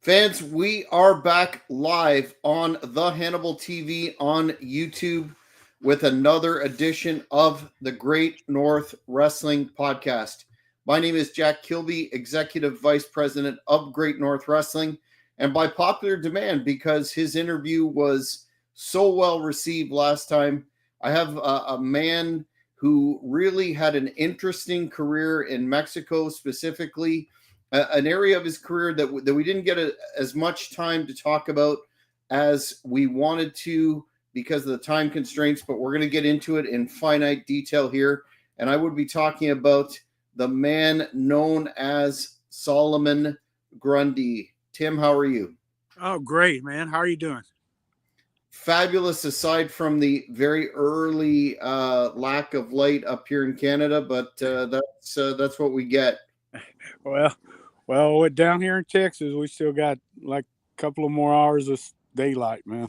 Fans, we are back live on the Hannibal TV on YouTube with another edition of the Great North Wrestling Podcast. My name is Jack Kilby, Executive Vice President of Great North Wrestling, and by popular demand, because his interview was so well received last time, I have a man who really had an interesting career in Mexico specifically, an area of his career that we didn't get as much time to talk about as we wanted to because of the time constraints, but we're going to get into it in finite detail here. And I would be talking about the man known as Solomon Grundy. Tim, how are you? Oh, great, man. How are you doing? Fabulous, aside from the very early lack of light up here in Canada, but that's what we get. Well, down here in Texas, we still got like a couple of more hours of daylight, man.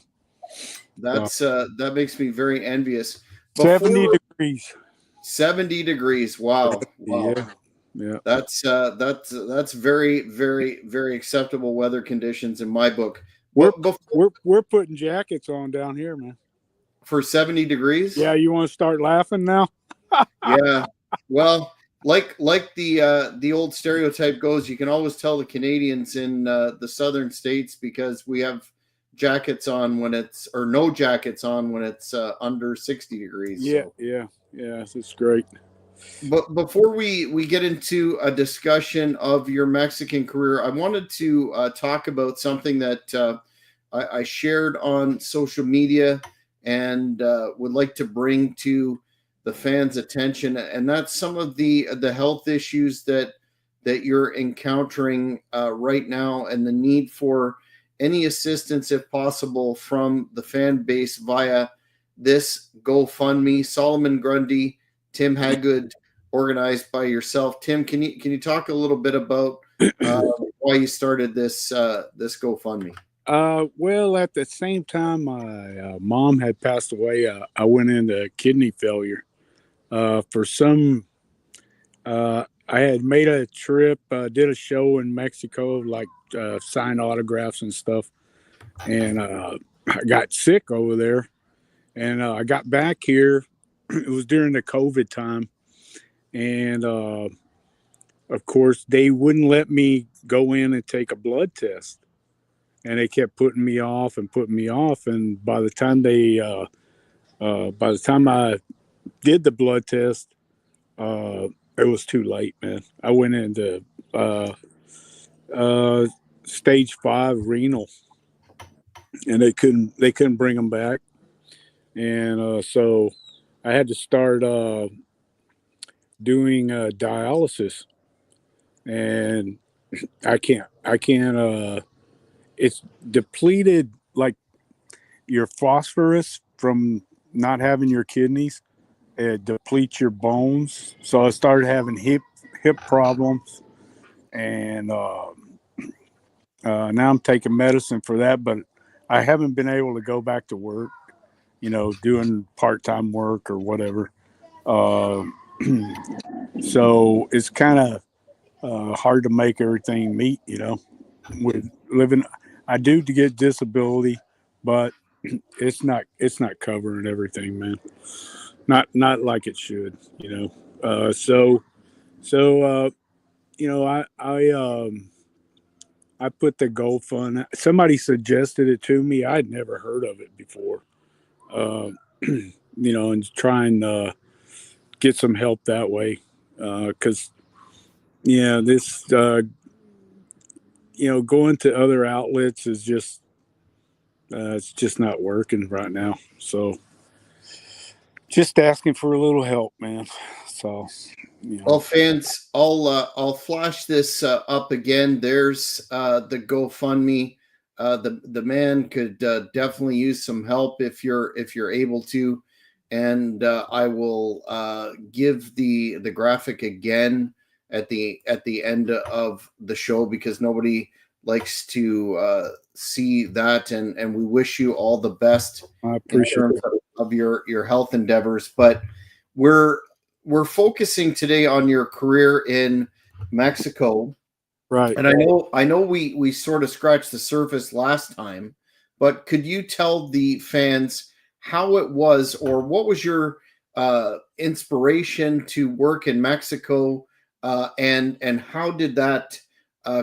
That makes me very envious. 70 degrees. 70 degrees. Wow. Yeah. That's very, very, very acceptable weather conditions in my book. We're putting jackets on down here, man. For 70 degrees? Yeah, you want to start laughing now? Yeah. Well, like the old stereotype goes, you can always tell the Canadians in the southern states because we have jackets on when it's or no jackets on when it's under 60 degrees. Yeah, so. Yeah, it's great. But before we get into a discussion of your Mexican career, I wanted to talk about something that I shared on social media and would like to bring to the fans' attention, and that's some of the health issues that you're encountering right now, and the need for any assistance, if possible, from the fan base via this GoFundMe. Solomon Grundy, Tim Hagood, organized by yourself. Tim, can you talk a little bit about why you started this GoFundMe? Well, at the same time, my mom had passed away. I went into kidney failure. For some, I had made a trip, did a show in Mexico, like signed autographs and stuff, and I got sick over there. And I got back here. It was during the COVID time, and of course, they wouldn't let me go in and take a blood test, and they kept putting me off. And by the time I did the blood test, it was too late, man. I went into stage 5 renal, and they couldn't bring them back, and so I had to start doing dialysis, and I can't. It's depleted, like your phosphorus from not having your kidneys. It depletes your bones. So I started having hip problems, and now I'm taking medicine for that, but I haven't been able to go back to work, doing part-time work or whatever. So it's kind of hard to make everything meet, with living. I do to get disability, but it's not covering everything, man. Not like it should, So I put the GoFundMe. Somebody suggested it to me. I'd never heard of it before. And try and get some help that way, because this going to other outlets is just it's just not working right now. So just asking for a little help, man. So, Well, fans, I'll flash this up again. There's the GoFundMe. The man could definitely use some help if you're able to, and I will give the graphic again at the end of the show because nobody likes to see that, and we wish you all the best I appreciate of your health endeavors. But we're focusing today on your career in Mexico, Right. And I know we sort of scratched the surface last time, but could you tell the fans how it was, or what was your inspiration to work in Mexico, and how did that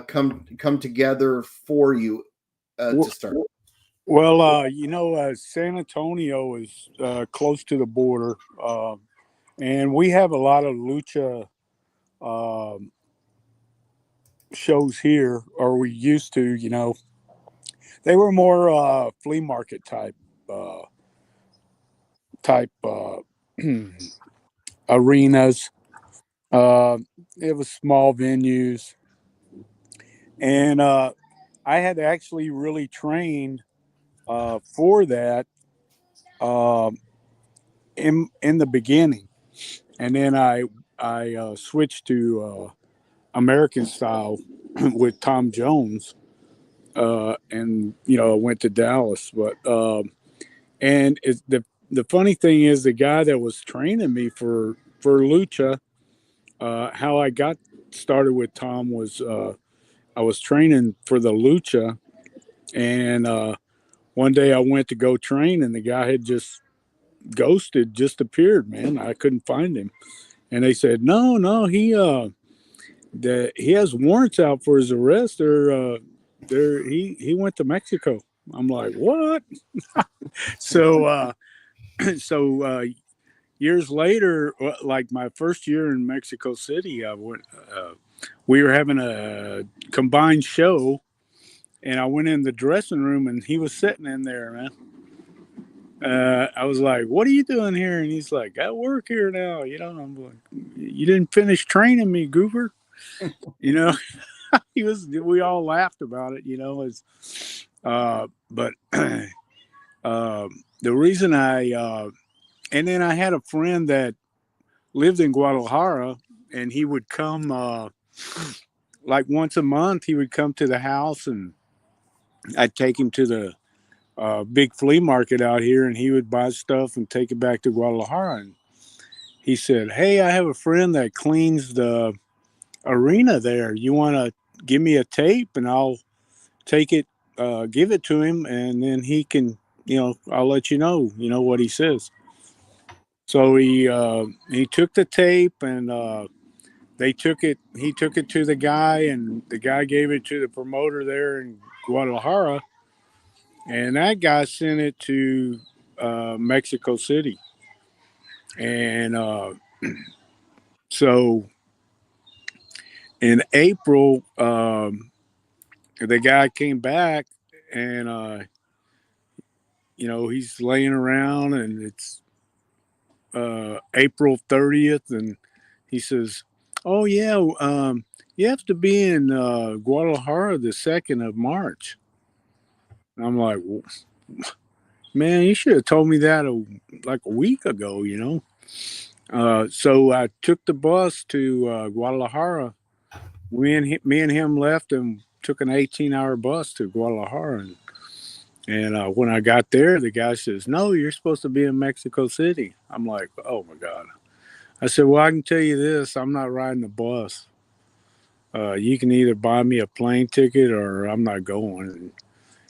come together for you to start? Well, San Antonio is close to the border, and we have a lot of lucha um, shows here, or we used to. They were more flea market uh, type arenas. Uh, it was small venues, and I had actually really trained for that um, in the beginning, and then I switched to American style with Tom Jones, and I went to Dallas. But and it's the funny thing is the guy that was training me for lucha, how I got started with Tom was I was training for the lucha, and one day I went to go train, and the guy had just ghosted, just appeared. Man, I couldn't find him, and they said, no, that he has warrants out for his arrest. He went to Mexico. I'm like, what? So years later, like my first year in Mexico City, I went. We were having a combined show, and I went in the dressing room, and he was sitting in there, man. I was like, "What are you doing here?" And he's like, "I work here now." I'm like, "You didn't finish training me, goober." You know, he was. We all laughed about it. But the reason and then I had a friend that lived in Guadalajara, and he would come like once a month. He would come to the house, and I'd take him to the big flea market out here, and he would buy stuff and take it back to Guadalajara. And he said, "Hey, I have a friend that cleans the arena there. You want to give me a tape, and I'll take it, give it to him, and then he can, I'll let what he says." So he took the tape, and they took it. He took it to the guy, and the guy gave it to the promoter there in Guadalajara, and that guy sent it to Mexico City. And so in April, the guy came back, and he's laying around, and it's April 30th, and he says, "Oh yeah, you have to be in Guadalajara the 2nd of March." And I'm like, well, "Man, you should have told me that like a week ago." So I took the bus to Guadalajara. Me and him left and took an 18-hour bus to Guadalajara. And when I got there, the guy says, "No, you're supposed to be in Mexico City." I'm like, "Oh my God." I said, "Well, I can tell you this, I'm not riding the bus. You can either buy me a plane ticket or I'm not going." And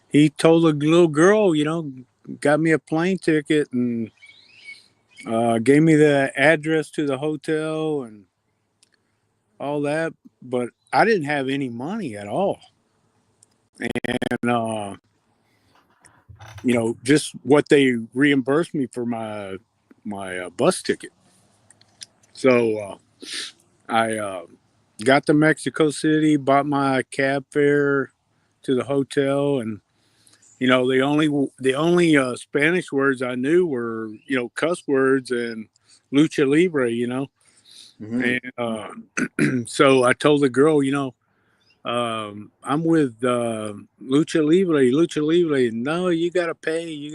he told the little girl, got me a plane ticket, and gave me the address to the hotel and all that. But I didn't have any money at all. And, just what they reimbursed me for my bus ticket. So I got to Mexico City, bought my cab fare to the hotel, and the only Spanish words I knew were cuss words and lucha libre. Mm-hmm. And so I told the girl, I'm with lucha libre, lucha libre. No, you gotta pay,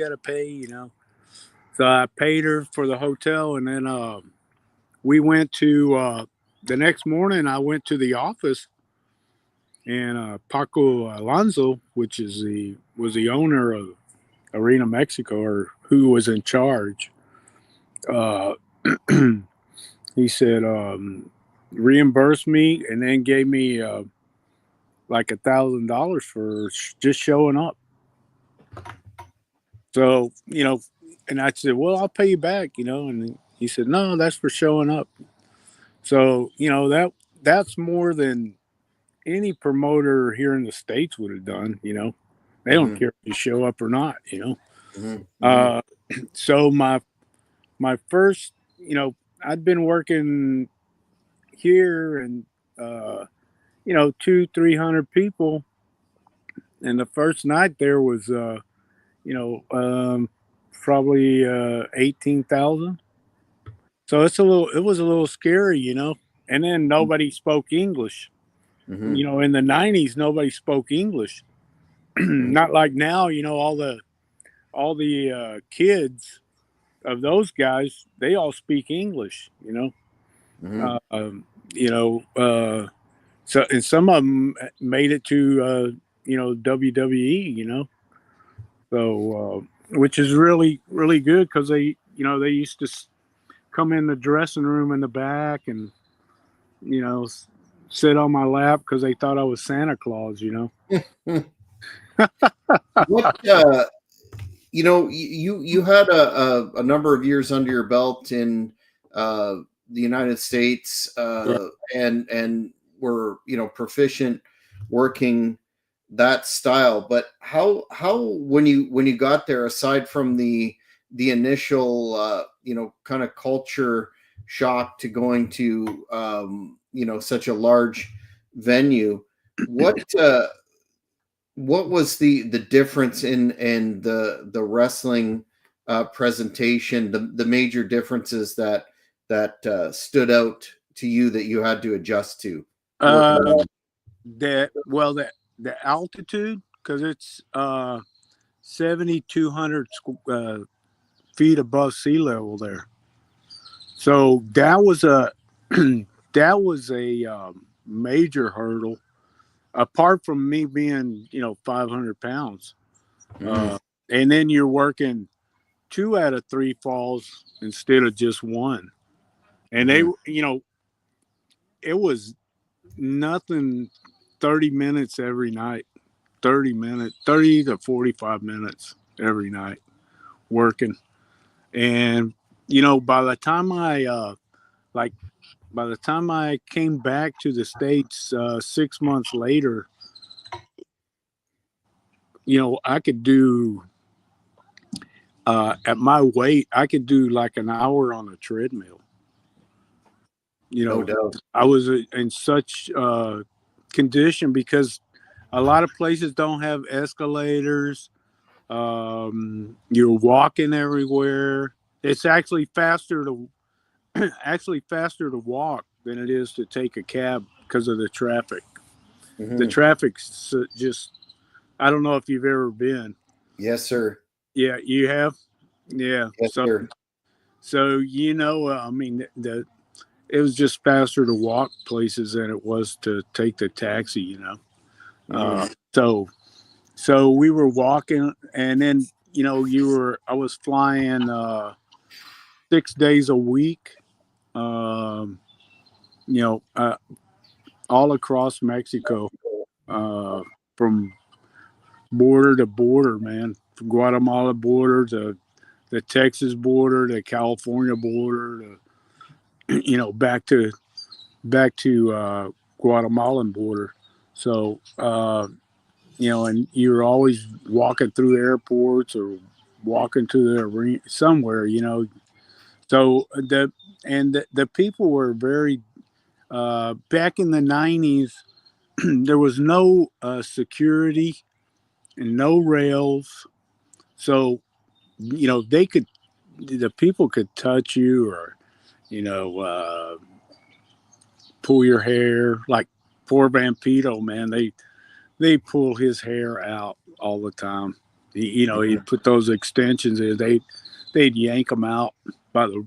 So I paid her for the hotel, and then we went to the next morning. I went to the office, and Paco Alonso, which was the owner of Arena Mexico, or who was in charge. Uh, he said, reimburse me, and then gave me like $1,000 for just showing up. So, and I said, well, I'll pay you back, and he said, no, that's for showing up. So, that's more than any promoter here in the States would have done, they don't care if you show up or not, Mm-hmm. So my first, I'd been working here and, 200-300 people. And the first night there was, you know, um, probably 18,000. So it was a little scary, And then nobody spoke English. Mm-hmm. In the '90s, nobody spoke English. Not like now, all the kids of those guys, they all speak English, Mm-hmm. Uh, um, you know, uh, so and some of them made it to WWE, so which is really really good because they used to come in the dressing room in the back and sit on my lap because they thought I was Santa Claus, What you had a number of years under your belt in uh, the United States, and were proficient working that style. But how when you got there, aside from the initial kind of culture shock to going to such a large venue, what what was the difference in the wrestling presentation, the major differences that stood out to you that you had to adjust to working uh, on? the altitude because it's 7,200 feet above sea level there. So that was a that was a major hurdle. Apart from me being 500 pounds, Mm-hmm. and then you're working 2 out of 3 falls instead of just one. And they, Mm-hmm. it was nothing. 30 minutes every night. 30 minutes, 30 to 45 minutes every night working. And by the time like by the time I came back to the States 6 months later, I could do at my weight, I could do like an hour on a treadmill. You No know, doubt. I was in such condition because a lot of places don't have escalators. You're walking everywhere. It's actually faster to walk than it is to take a cab because of the traffic. The Mm-hmm. traffic's just, I don't know if you've ever been. Yes, sir. Yeah, you have. Yeah. Yes, sir. So I mean, it was just faster to walk places than it was to take the taxi. Mm-hmm. So we were walking, and then I was flying 6 days a week. Um, you know, uh, all across Mexico, uh, from border to border, man, from Guatemala border to the Texas border, the California border, to back to Guatemalan border. So and you're always walking through airports or walking to the arena somewhere. So the people were very back in the '90s. There was no security and no rails, so the people could touch you or you know uh, pull your hair. Like poor Vampito, man, they pull his hair out all the time. He'd put those extensions in. They'd yank them out by the.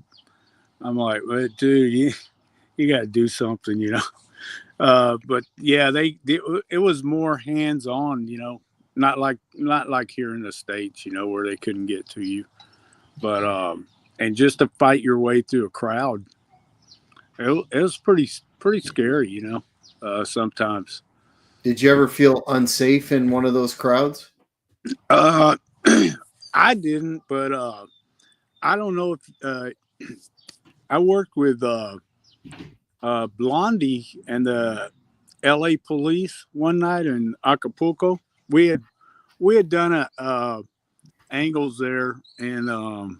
I'm like, well, dude, you got to do something, But yeah, it was more hands on, not like here in the States, where they couldn't get to you. But and just to fight your way through a crowd, it was pretty scary, sometimes. Did you ever feel unsafe in one of those crowds? Uh, I didn't, but I don't know if I worked with Blondie and the L.A. police one night in Acapulco. We had we had done angles there, and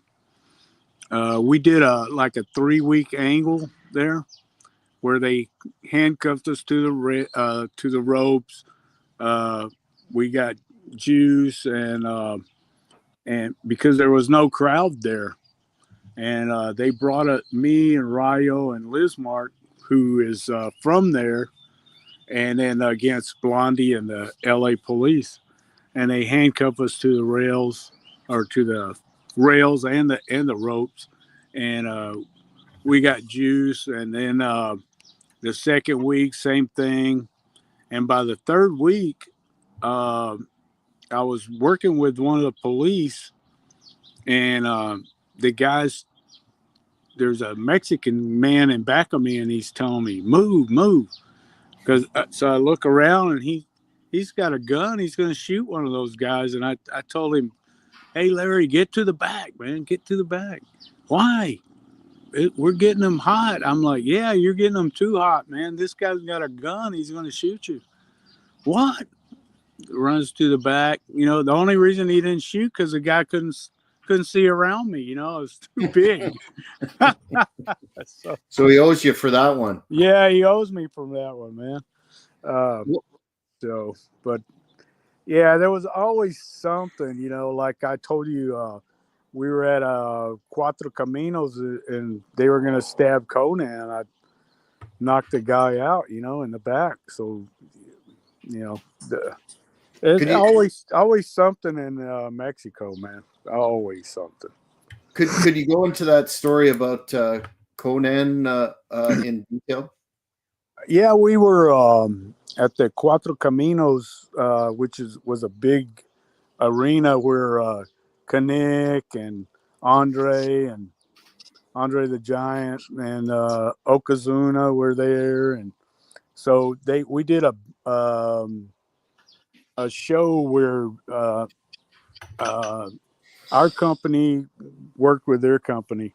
we did a like a 3 week angle there where they handcuffed us to the ropes. Uh, we got juice and because there was no crowd there, and they brought me and Rayo and Lismark, who is from there, and then against Blondie and the L.A. police, and they handcuffed us to the rails or to the rails and the ropes, and we got juice, and then the second week same thing, and by the third week, uh, I was working with one of the police, and the guys. There's a Mexican man in back of me, and he's telling me, "Move, move." Because so I look around, and he's got a gun. He's going to shoot one of those guys, and I told him, "Hey, Larry, get to the back, man. Get to the back." Why? We're getting them hot. I'm like, yeah, you're getting them too hot, man. This guy's got a gun. He's going to shoot you. What? Runs to the back. The only reason he didn't shoot because the guy couldn't see around me. I was too big. So he owes you for that one. Yeah, he owes me from that one, man. But yeah, there was always something, like I told you, we were at Cuatro Caminos and they were going to stab Conan. I knocked the guy out, in the back. So, it's always something in Mexico, man. Always something. Could you go into that story about Conan in detail? Yeah, we were at the Cuatro Caminos, which was a big arena where Kanik and Andre the Giant and Okazuna were there, and so we did a show where our company worked with their company,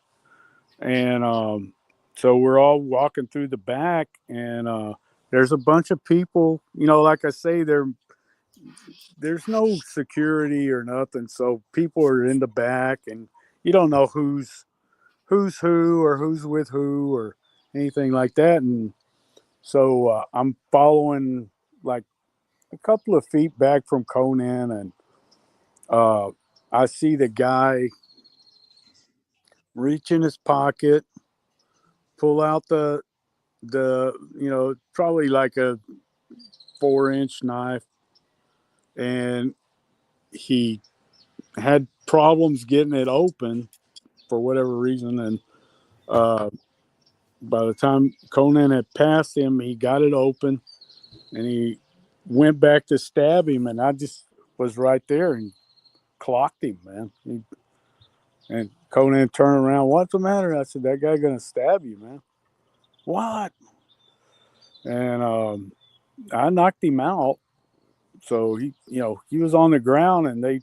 and so we're all walking through the back, and there's a bunch of people. Like I say, there's no security or nothing, so people are in the back, and you don't know who's who or who's with who or anything like that. And so I'm following like a couple of feet back from Conan, and I see the guy reach in his pocket, pull out the probably like a 4-inch knife, and he had problems getting it open for whatever reason, and uh, by the time Conan had passed him, he got it open, and he went back to stab him, and I just was right there and clocked him, man. And Conan turned around, "What's the matter?" I said, "That guy gonna stab you, man." "What?" And I knocked him out. So he was on the ground, and they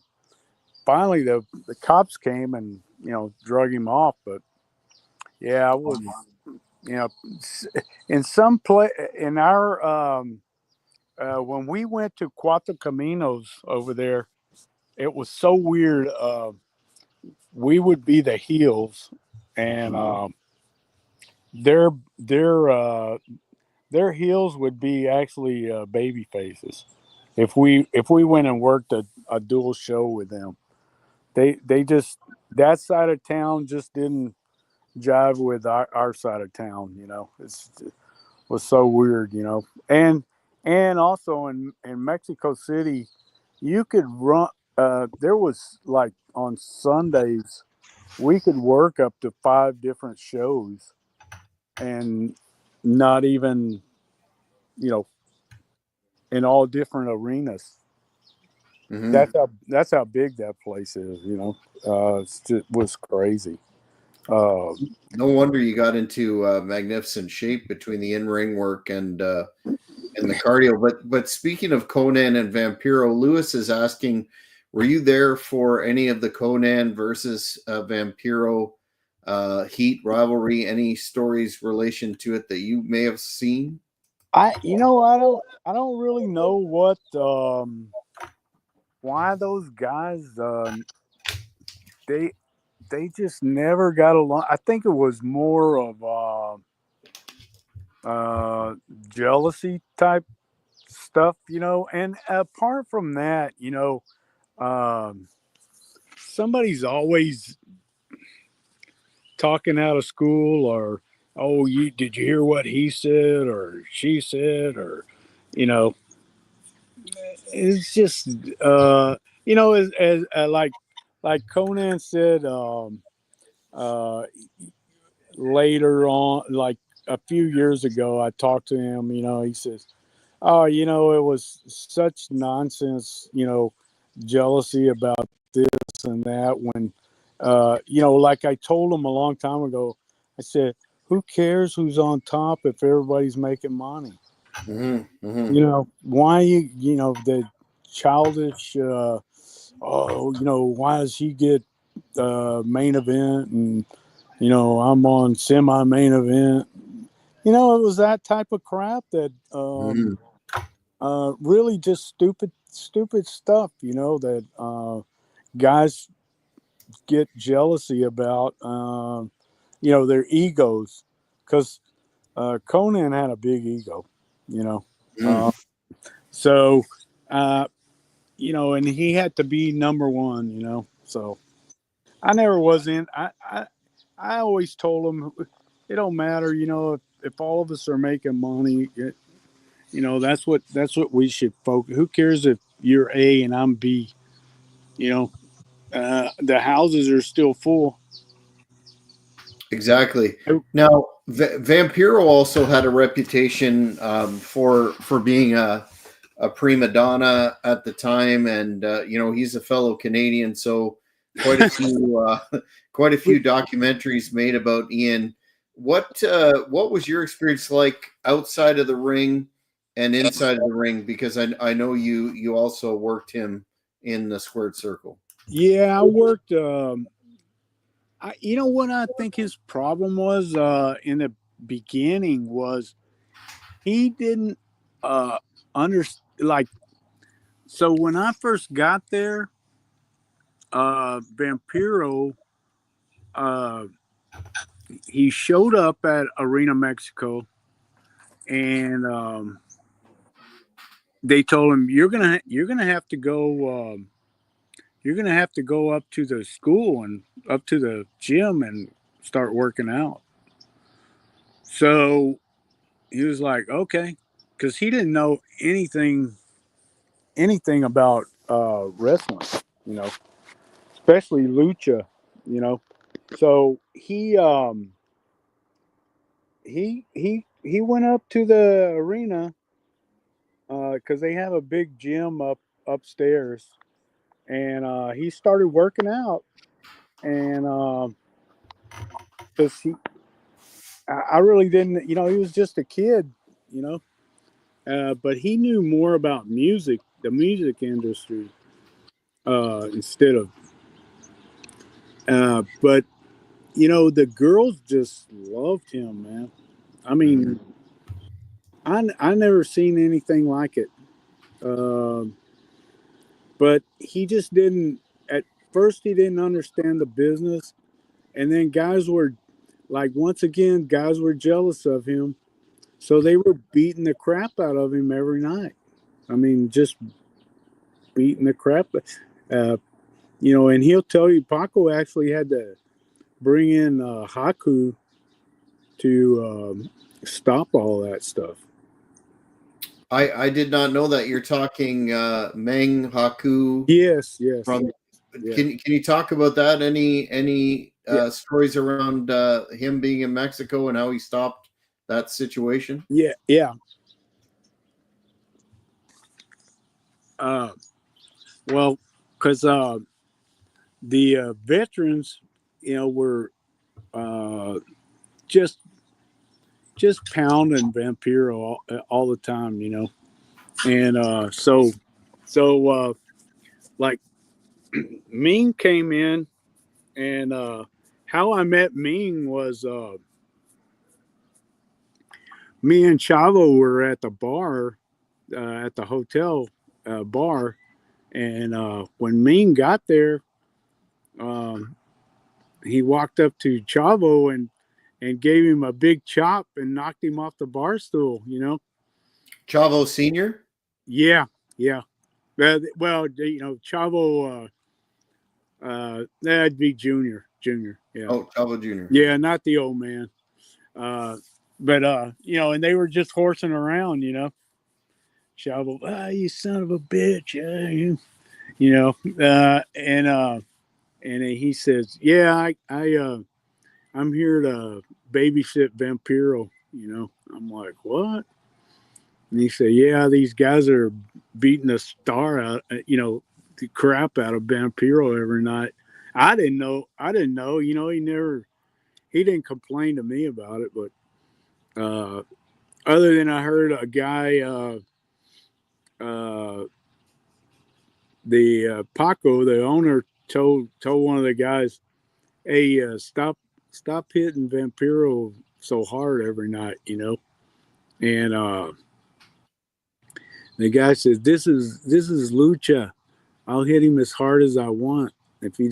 finally the cops came and drug him off. But yeah, I was you know in some place in our when we went to Cuatro Caminos over there, it was so weird. We would be the heels, and their their uh, their heels would be actually baby faces. If we went and worked a dual show with them, they just that side of town just didn't jive with our side of town. It was so weird. And also in Mexico City, you could run. There was like on Sundays, we could work up to 5 different shows, and not even you know in all different arenas. Mm-hmm. That's how big that place is. It was crazy. No wonder you got into magnificent shape between the in-ring work and and the cardio. But speaking of Conan and Vampiro, Lewis is asking, were you there for any of the Conan versus Vampiro heat rivalry? Any stories relation to it that you may have seen? I don't really know what why those guys they they just never got along. I think it was more of jealousy type stuff, and apart from that, um, somebody's always talking out of school, or oh, you did you hear what he said or she said, or you know it's just as like Conan said, uh later on, like a few years ago, I talked to him. He says, oh, it was such nonsense, jealousy about this and that, when like I told him a long time ago, I said, who cares who's on top if everybody's making money? Mm-hmm, mm-hmm. Why the childish why does he get main event, and I'm on semi main event? It was that type of crap that Mm-hmm. really just stupid stuff, that guys get jealousy about, their egos, because Conan had a big ego, you know. Mm-hmm. Uh, so, uh, and he had to be number one, So I never was in. I always told him it don't matter, if all of us are making money, that's what we should focus. Who cares if you're A and I'm B? You know, the houses are still full. Exactly. Now, Vampiro also had a reputation for being a prima donna at the time, and he's a fellow Canadian, so quite a few quite a few documentaries made about Ian. What was your experience like outside of the ring and inside of the ring? Because I know you also worked him in the squared circle. Yeah, I worked. What I think his problem was in the beginning was he didn't understand. Like, so when I first got there, Vampiro, uh, he showed up at Arena Mexico, and they told him, you're gonna have to go. You're gonna have to go up to the school and up to the gym and start working out. So he was like, okay, because he didn't know anything about wrestling, you know, especially lucha, you know. So he went up to the arena because they have a big gym upstairs, and he started working out, and because I really didn't, he was just a kid, you know, but he knew more about music, the music industry, instead of, but the girls just loved him, man. I Mhm. mean, I never seen anything like it. Um, but he just didn't. At first, he didn't understand the business, and then guys were like, once again, guys were jealous of him, so they were beating the crap out of him every night. I mean, just beating the crap. Uh, and he'll tell you, Paco actually had to bring in Haku to stop all that stuff. I did not know that. You're talking Meng Haku Yes, yes, from. yeah, Can you talk about that? Any yeah, stories around him being in Mexico and how he stopped that situation? yeah, yeah. Uh, well, because the veterans, were uh, just just pounding Vampiro all the time, you know. And so like Ming came in, and how I met Ming was me and Chavo were at the bar, at the hotel bar, and when Ming got there, um, he walked up to Chavo and gave him a big chop and knocked him off the bar stool. You know? Chavo Senior. Yeah, yeah. Well, you know, Chavo. That'd be Junior. Junior. Yeah. Oh, Chavo Junior. Yeah, not the old man. Uh, but you know, and they were just horsing around. You know, Chavo. You son of a bitch. You know. And he says, "Yeah, I'm here to babysit Vampiro." You know, I'm like, "What?" And he said, "Yeah, these guys are beating the star out, you know, the crap out of Vampiro every night." I didn't know. I didn't know. You know, he didn't complain to me about it, but other than I heard a guy, uh, the Paco, the owner, told one of the guys, "Hey, stop hitting Vampiro so hard every night," you know. And the guy says, "This is lucha. I'll hit him as hard as I want. If he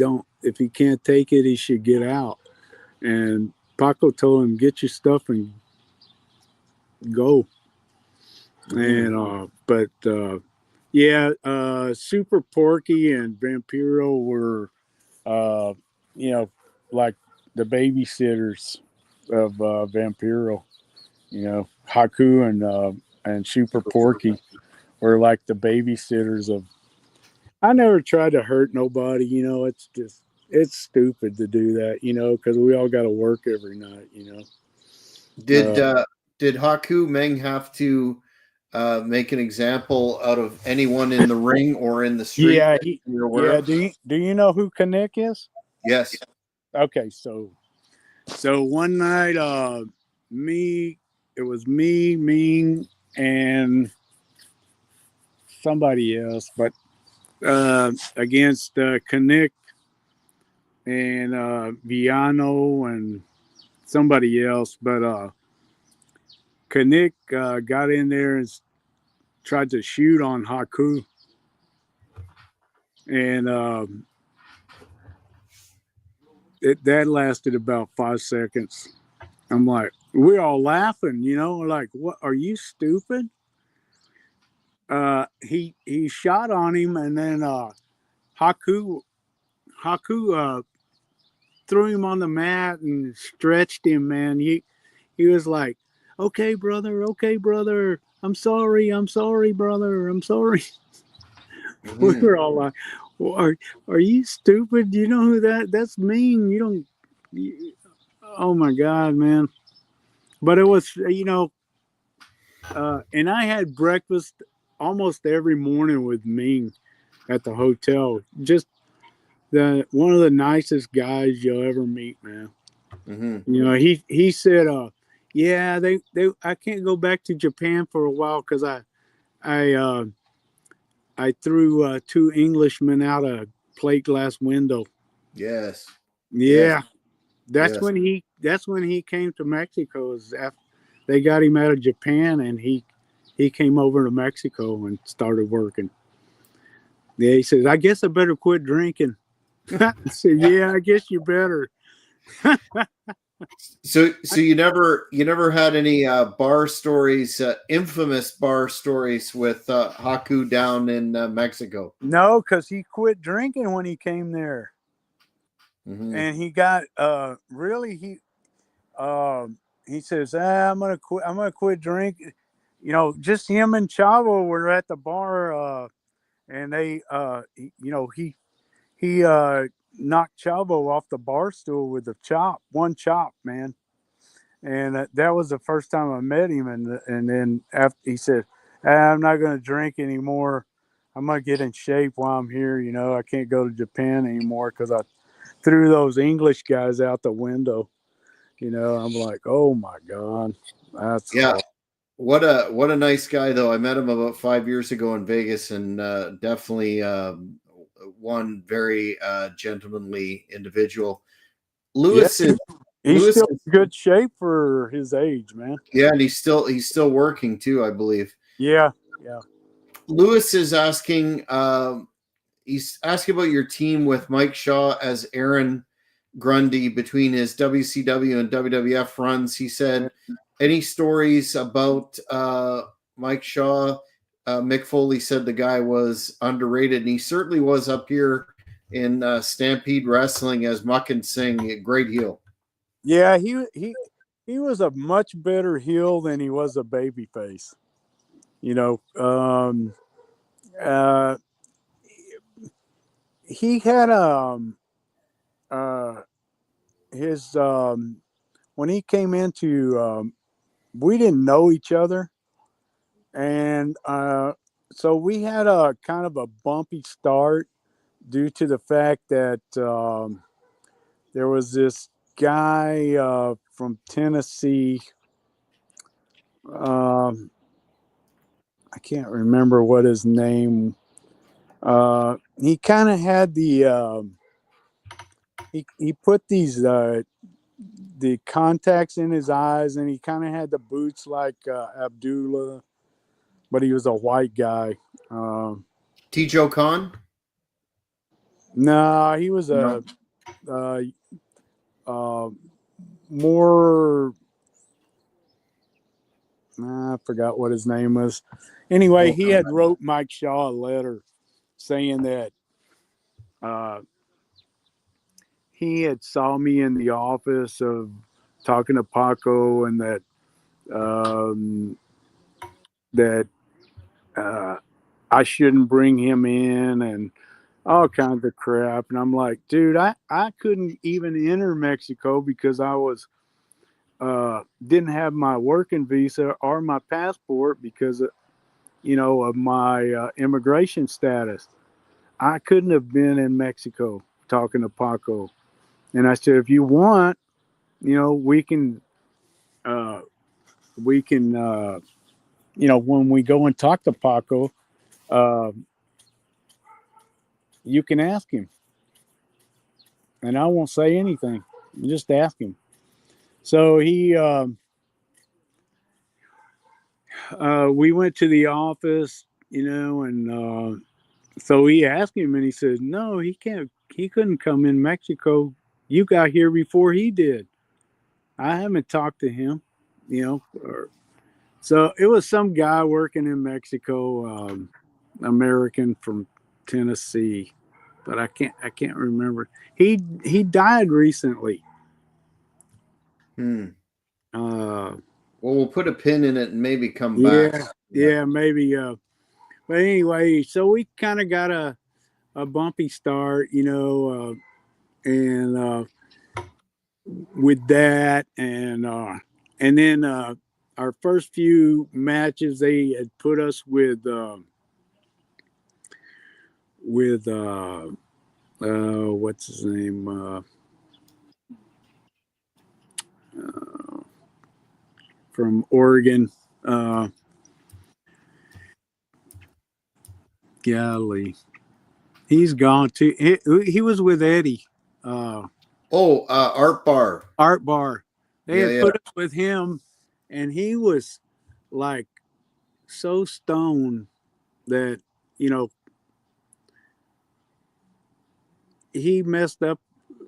can't take it, he should get out." And Paco told him, "Get your stuff and go." Mm-hmm. And but yeah, Super Porky and Vampiro were, uh, you know, like the babysitters of Vampiro. You know, Haku and Super Porky were like the babysitters of. I never tried to hurt nobody. You know, it's stupid to do that. You know, because we all got to work every night. You know. Did Haku Meng have to make an example out of anyone in the ring or in the street Yeah, that you're aware yeah. of? Do you know who Kanik is? Yes. Okay, so one night, it was me, Ming, and somebody else, but against Kanik and Viano and somebody else. But Kanik got in there and tried to shoot on Haku, and that lasted about 5 seconds. I'm like, we're all laughing, you know, like, what? Are you stupid? He shot on him, and then Haku Haku threw him on the mat and stretched him. Man, he was like, okay, brother, I'm sorry, brother, I'm sorry." We Mm-hmm. were all like, well, are you stupid? You know who that's mean. You don't. Oh my god, man! But it was, you know, and I had breakfast almost every morning with Ming at the hotel. Just the one of the nicest guys you'll ever meet, man. Mm-hmm. You know, he said, yeah, they I can't go back to Japan for a while because I uh, I threw two Englishmen out a plate glass window. Yes. Yes. Yeah, Yes. that's when he came to Mexico. Is after they got him out of Japan, and he came over to Mexico and started working. Yeah, he says, I guess I better quit drinking. I said, yeah, I guess you better. So you never had any bar stories, infamous bar stories with Haku down in Mexico. No, because he quit drinking when he came there, Mm-hmm. and he got really he says, I'm gonna quit drinking. You know, just him and Chavo were at the bar, and they you know, he knocked Chavo off the bar stool with a chop, one chop, man. And that was the first time I met him. And then after he said, I'm not going to drink anymore. I'm going to get in shape while I'm here. You know, I can't go to Japan anymore because I threw those English guys out the window. I'm like, oh my God, that's Yeah. hard. What a nice guy though. I met him about 5 years ago in Vegas, and definitely one very gentlemanly individual. Yeah, Lewis is he's Lewis still is in good shape for his age, man. yeah, and he's still working too, I believe. Yeah, yeah, Lewis is asking he's asking about your team with Mike Shaw as Aaron Grundy between his WCW and WWF runs. He said, any stories about Mike Shaw? Mick Foley said the guy was underrated, and he certainly was up here in Stampede Wrestling as Muck and Sing, a great heel. yeah. He was a much better heel than he was a baby face. You know, uh, he had uh, his when he came into we didn't know each other, and so we had a kind of a bumpy start due to the fact that there was this guy from Tennessee. Um, I can't remember what his name. He kind of had he put these the contacts in his eyes, and he kind of had the boots like Abdullah, but he was a white guy. Um, T. Joe Khan? no, he was No. uh, uh, more. I forgot what his name was. Anyway, Oh, he had wrote Mike Shaw a letter saying that uh, he had saw me in the office of talking to Paco, and um, that I shouldn't bring him in, and all kinds of crap. And I'm like, dude, I couldn't even enter Mexico because I was didn't have my working visa or my passport because of my immigration status. I couldn't have been in Mexico talking to Paco. And I said, if you want, we can uh, when we go and talk to Paco, uh, you can ask him, and I won't say anything. Just ask him. So we went to the office, and so he asked him, and he said, no, he can't. He couldn't come in Mexico. You got here before he did. I haven't talked to him, so it was some guy working in Mexico, American from Tennessee, but I can't remember. He died recently. Hmm. Uh, Well, we'll put a pin in it and maybe come back. yeah, maybe. But anyway, so we kind of got a bumpy start, and with that, and then our first few matches they had put us with what's his name from Oregon. Uh, Golly, he's gone too. He was with Eddie uh, Oh, Art Bar. Art Bar. They Yeah, had yeah. put us with him, and he was like so stoned that you know he messed up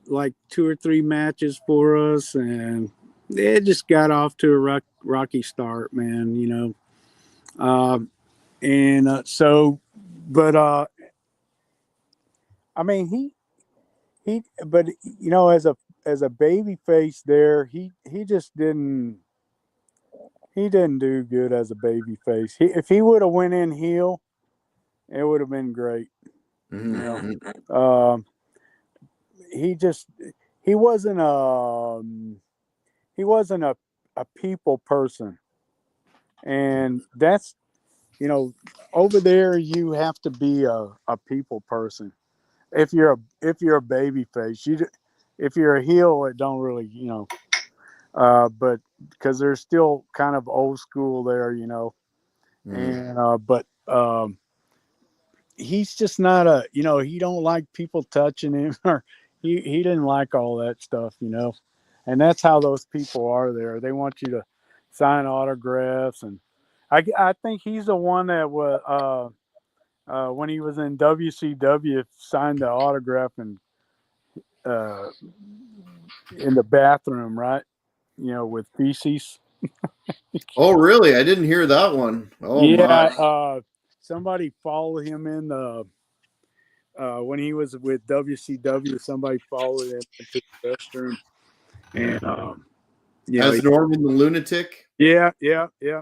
like two or three matches for us, and it just got off to a rocky start, man. And so, but I mean, but as a baby face there, he just didn't do good as a baby face. If he would have went in heel, it would have been great. You Mm-hmm. know, he just he wasn't he wasn't a people person, and that's over there you have to be a people person. If you're a baby face, if you're a heel, it don't really But because they're still kind of old school there, Mm. and but he's just not he don't like people touching him, or he didn't like all that stuff, and that's how those people are there. They want you to sign autographs, and I think he's the one that was when he was in WCW signed the autograph and uh, in the bathroom, right? With feces. Oh, really? I didn't hear that one. Oh Yeah, my. somebody followed him in the when he was with WCW. Somebody followed him into the restroom, and As Norman the Lunatic? yeah, yeah, yeah,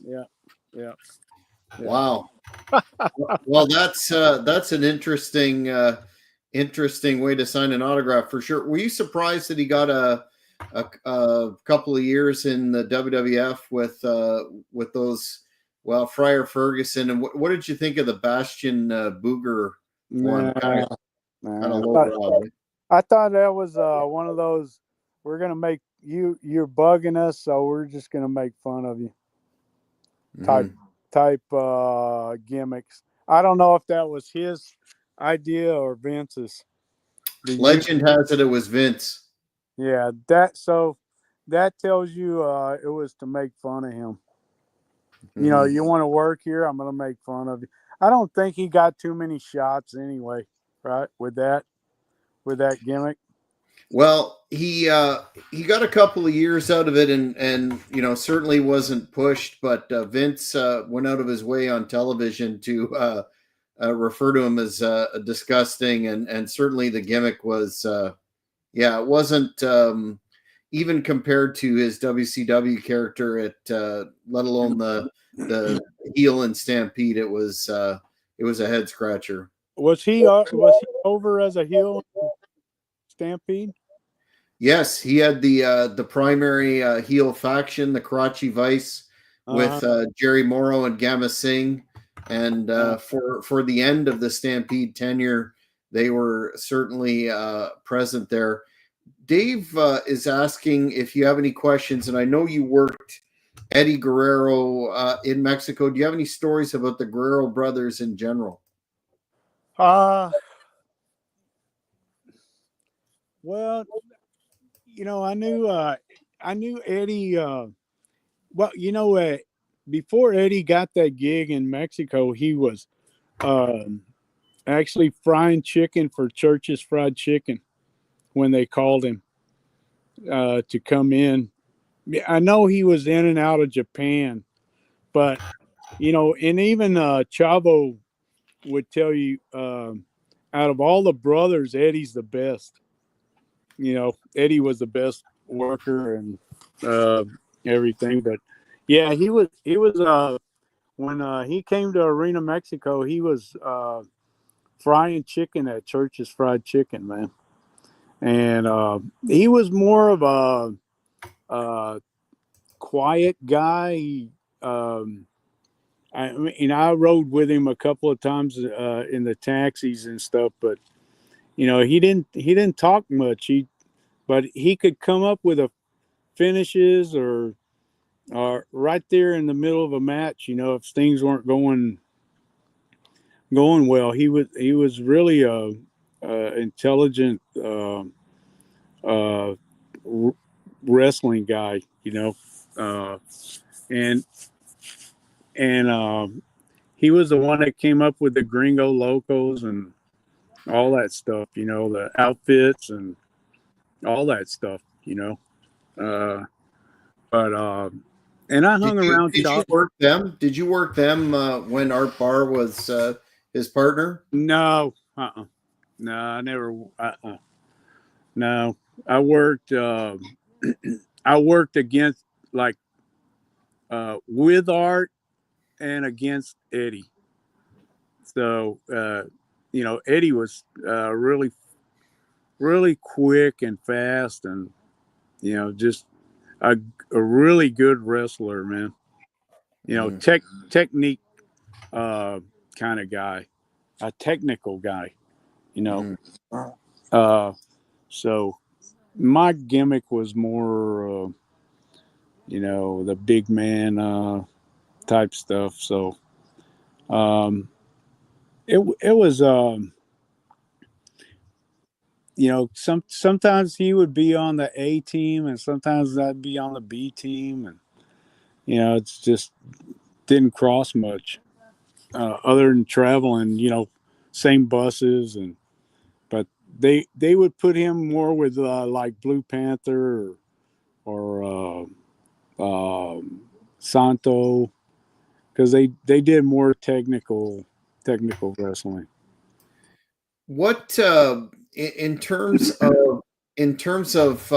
yeah, yeah, yeah. Wow. Well, that's an interesting way to sign an autograph for sure. Were you surprised that he got a couple of years in the WWF with those, well, Friar Ferguson, and what did you think of the Bastion Booger one? Nah, Kind of nah. lowbrow. I thought that was one of those. We're gonna make you're bugging us, so we're just gonna make fun of you type Mm-hmm. gimmicks. I don't know if that was his idea or Vince's. Do you? Legend has it was Vince. Yeah, that tells you it was to make fun of him. Mm-hmm. You want to work here, I'm gonna make fun of you. I don't think he got too many shots anyway, right? With that gimmick. Well, he got a couple of years out of it, and certainly wasn't pushed. But Vince went out of his way on television to refer to him as disgusting, and certainly the gimmick was it wasn't even compared to his WCW character at let alone the heel and Stampede. It was a head scratcher. Was he over as a heel in Stampede? Yes, he had the primary heel faction, the Karachi Vice, Uh-huh. with Jerry Morrow and Gamma Singh, and Uh, for the end of the Stampede tenure, they were certainly present there. Dave is asking if you have any questions, and I know you worked Eddie Guerrero in Mexico. Do you have any stories about the Guerrero brothers in general? uh well, I knew Eddie. Well, before Eddie got that gig in Mexico, he was um, actually frying chicken for Church's Fried Chicken when they called him to come in. Yeah, I know he was in and out of Japan, but and even Chavo would tell you, out of all the brothers, Eddie's the best. Eddie was the best worker and uh, everything. But yeah, he was when he came to Arena Mexico, he was frying chicken at Church's Fried Chicken, man. And he was more of a quiet guy. I rode with him a couple of times in the taxis and stuff, but he didn't talk much. But he could come up with a finishes or right there in the middle of a match. If things weren't going well, he was really a intelligent uh, wrestling guy. Uh, and and he was the one that came up with the Gringo locos and all that stuff. The outfits and all that stuff. Uh, but and I Did hung you around did you shop. work them? Did you work them when Art Barr was his partner? No, no, I never. No, I worked. I worked against like with Art and against Eddie. So Eddie was really really quick and fast, and just a, a really good wrestler, man. Mm, Technique uh, kind of guy, a technical guy. You know, mm. uh, so my gimmick was more. the big man type stuff. So um, it was sometimes he would be on the A team and sometimes I'd be on the B team, and it's just didn't cross much other than traveling, same buses, and but they would put him more with like Blue Panther or Santo, because they did more technical wrestling. What in terms of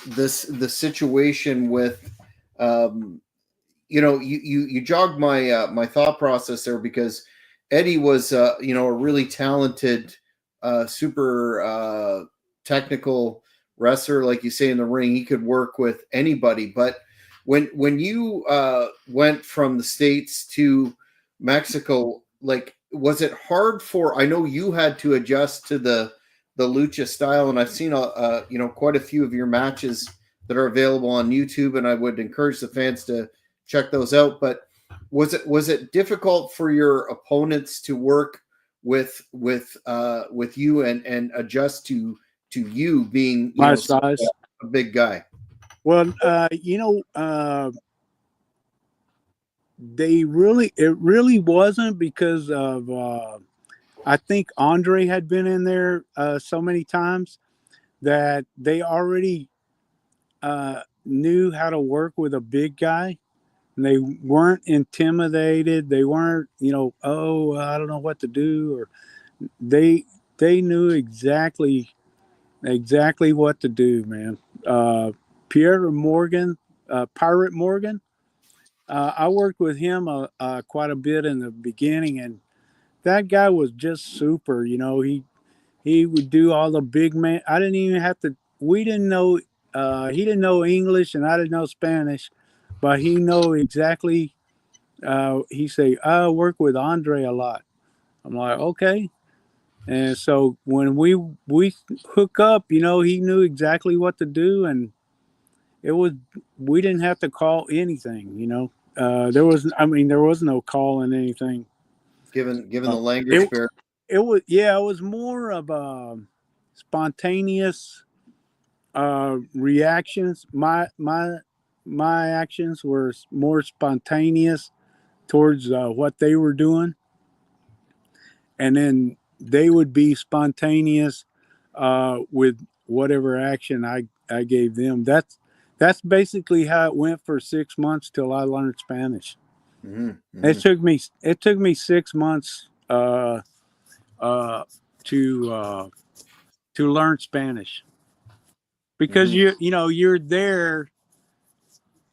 this the situation with um, you jogged my my thought process there, because Eddie was a really talented, super technical wrestler, like you say, in the ring. He could work with anybody. But when you went from the States to Mexico, like, was it hard for? I know you had to adjust to the lucha style, and I've seen quite a few of your matches that are available on YouTube, and I would encourage the fans to check those out. But was it difficult for your opponents to work with you and adjust to you being My such size. a big guy? Well, it really wasn't because of I think Andre had been in there so many times that they already knew how to work with a big guy. And they weren't intimidated. They weren't, oh, I don't know what to do, or they they knew exactly what to do, man. Pierre Morgan, Pirate Morgan. I worked with him quite a bit in the beginning, and that guy was just super. He would do all the big man. I didn't even have to. We didn't know. He didn't know English, and I didn't know Spanish, but he know exactly. He say, "I work with Andre a lot." I'm like, okay. And so when we hook up, he knew exactly what to do, and it was we didn't have to call anything. There was no calling anything. Given Uh, the language it barrier. it was more of a spontaneous reactions. My actions were more spontaneous towards what they were doing, and then they would be spontaneous with whatever action I gave them. That's basically how it went for 6 months till I learned Spanish. Mhm, It mhm, took me 6 months uh, to learn Spanish, because mhm. you're there.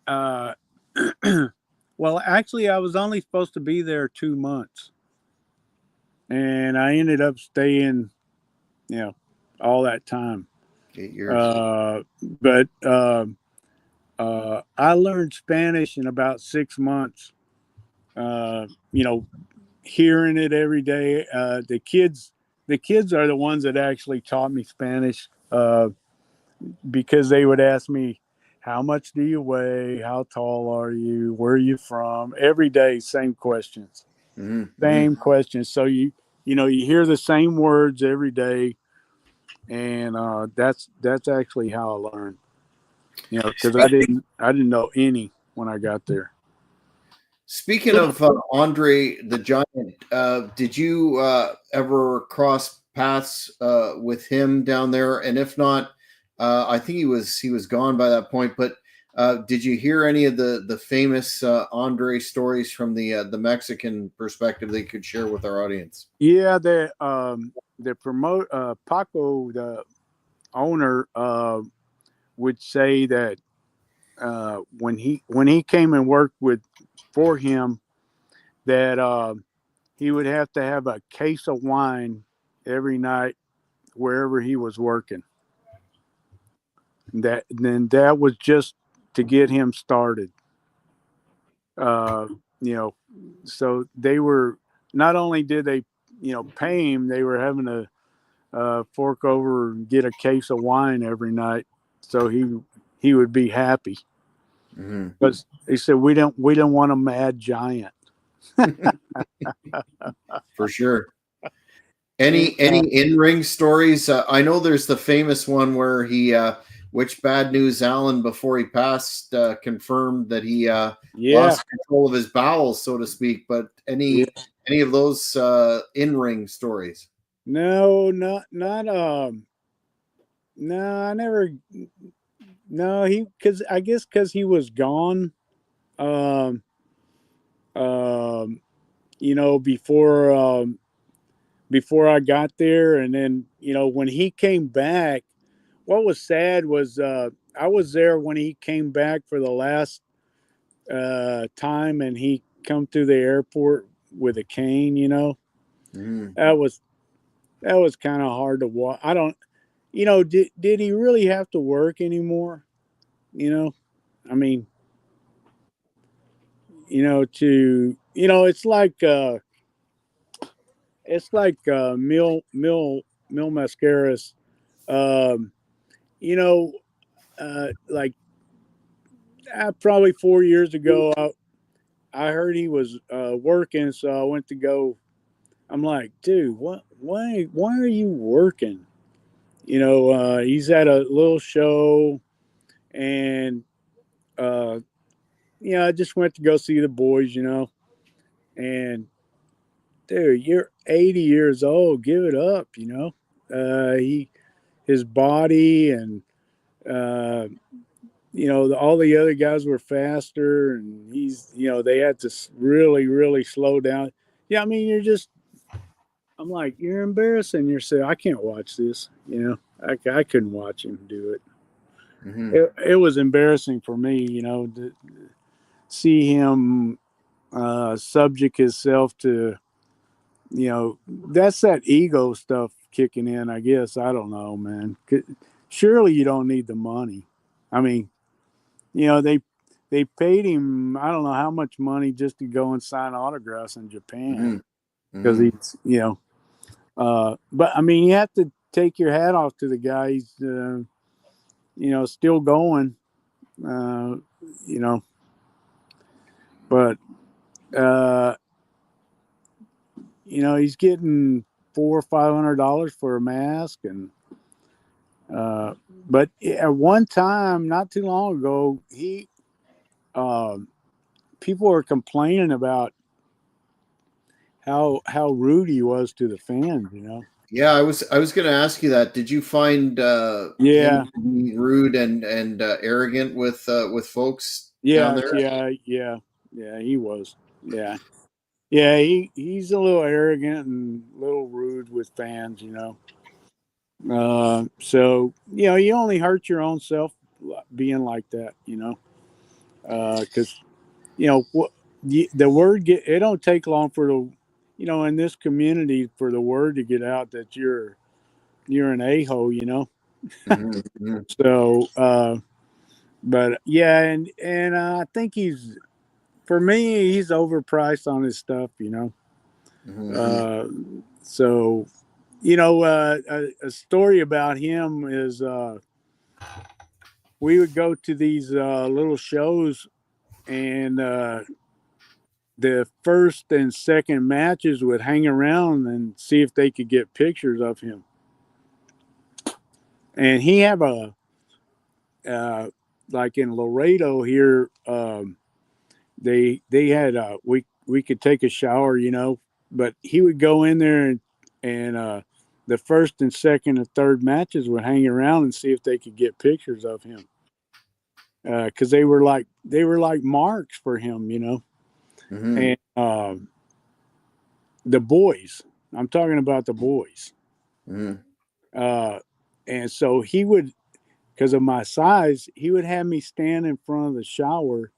Uh, well, actually, I was only supposed to be there 2 months, and I ended up staying, you know, all that time. 8 years. But I learned Spanish in about 6 months. Uh, you know, hearing it every day. The kids are the ones that actually taught me Spanish, because they would ask me, "How much do you weigh? How tall are you? Where are you from?" Every day, same questions, Mhm, mhm. same questions. So you hear the same words every day, and that's actually how I learned. Because I didn't know any when I got there. Speaking of Andre the Giant, did you ever cross paths with him down there? And if not, I think he was gone by that point. But did you hear any of the famous Andre stories from the Mexican perspective that you could share with our audience? Yeah, the promote Paco, the owner, would say that when he came and worked for him, that he would have to have a case of wine every night wherever he was working. That was just to get him started. Uh, you know, so they were, not only did they pay him, they were having to fork over and get a case of wine every night, so he would be happy. Mhm. because he said we don't want a mad giant. For sure. And, Any in ring stories? I know there's the famous one where he, which Bad News Allen before he passed confirmed that he yeah, lost control of his bowels, so to speak. But yeah. any of those in ring stories? No, not no, I never. No, he because I guess because he was gone. Um, um, before I got there, and then when he came back, what was sad was I was there when he came back for the last time, and he come through the airport with a cane. Mhm. That was kind of hard to watch. I don't. Did he really have to work anymore? You know, I mean, it's like Mil Mascaras. Um, you know, like probably 4 years ago, I heard he was working, so I went to go. I'm like, dude, what? Why are you working? He's at a little show, and uh, I just went to go see the boys. And dude, you're 80 years old. Give it up. His body and uh, all the other guys were faster, and they had to really, really slow down. Yeah, I mean, I'm like, you're embarrassing yourself. I can't watch this. I couldn't watch him do it. Mhm. It was embarrassing for me, to see him subject himself to, that's that ego stuff kicking in, I guess. I don't know, man. Surely you don't need the money. I mean, they paid him, I don't know how much money just to go and sign autographs in Japan Mhm. because Mhm. he's, but I mean, you have to take your hat off to the guy. He's, still going, uh, you know, but, uh, he's getting $400 or $500 for a mask. And, uh, but at one time, not too long ago, um, people were complaining about how rude he was to the fans. Yeah, I was going to ask you that. Did you find him Yeah, to be rude and arrogant with folks down yeah, there? yeah, yeah, yeah. He was. Yeah, yeah. He's a little arrogant and a little rude with fans. So you only hurt your own self being like that. Because what the word it don't take long for in this community for the word to get out that you're an a-hole. Mhm. Mhm. So, but yeah, and I think for me, he's overpriced on his stuff. Mhm. Uh, so, a story about him is we would go to these little shows, and the first and second matches would hang around and see if they could get pictures of him. And he have uh, like in Laredo here, they had we could take a shower, but he would go in there and the first and second and third matches would hang around and see if they could get pictures of him because they were like marks for him. Mhm. And the boys, I'm talking about the boys, Mhm. uh, and so he would, because of my size, he would have me stand in front of the shower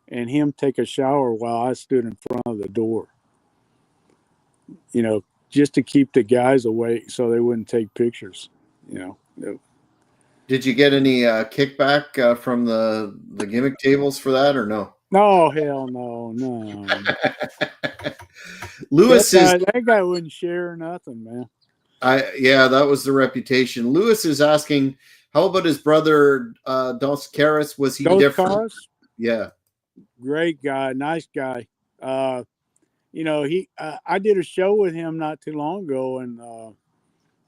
and him take a shower while I stood in front of the door, just to keep the guys awake so they wouldn't take pictures. You know, Did you get any kickback from the gimmick tables for that or no? no, hell no, no. That Lewis is guy, that guy wouldn't share nothing, man. I yeah, that was the reputation. Lewis is asking, how about his brother Dos Caras? Was he Those different? cars? Yeah. Great guy, nice guy. I did a show with him not too long ago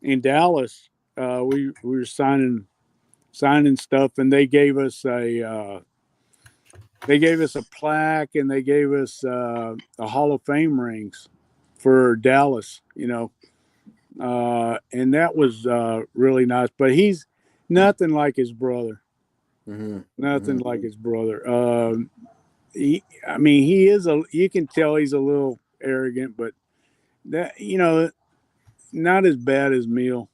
in Dallas. We were signing stuff, and they gave us a plaque, and they gave us a Hall of Fame rings for Dallas. And that was really nice. But he's nothing like his brother. Mm-hmm. Nothing Mm-hmm. like his brother. He is you can tell he's a little arrogant, but that, not as bad as Meal.